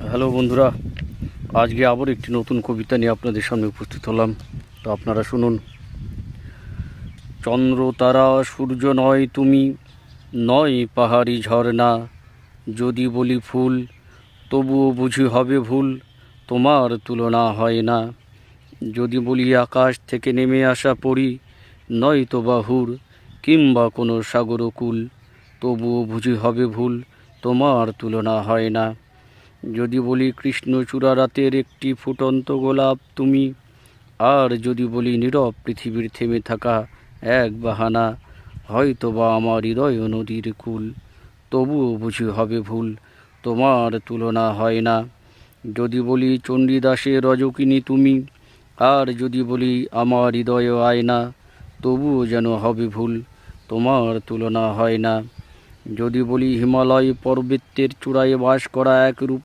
Hello বন্ধুরা, আজকে আবার একটি নতুন কবিতা নিয়ে আপনাদের সামনে উপস্থিত হলাম। তো আপনারা শুনুন। চন্দ্র তারা সূর্য নয় তুমি, নয় পাহাড়ি ঝর্ণা। যদি বলি ফুল, তবুও বুঝি হবে ভুল, তোমার তুলনা হয় না। যদি বলি আকাশ থেকে নেমে আসা পড়ি, নয় তো বাহুর কিংবা কোনো সাগরকুল, তবুও বুঝি হবে ভুল, তোমার তুলনা হয় না। যদি বলি কৃষ্ণচূড়া রাতের একটি ফুটন্ত গোলাপ তুমি, আর যদি বলি নীরব পৃথিবীর থেমে থাকা এক বাহানা, হয়তো বা আমার হৃদয় নদীর কূল, তবুও বুঝি হবে ভুল, তোমার তুলনা হয় না। যদি বলি চণ্ডীদাসের রজকিনী তুমি, আর যদি বলি আমার হৃদয় আয়না, তবুও যেন হবে ভুল, তোমার তুলনা হয় না। যদি বলি হিমালয় পর্বতের চূড়ায় বাস করা এক রূপ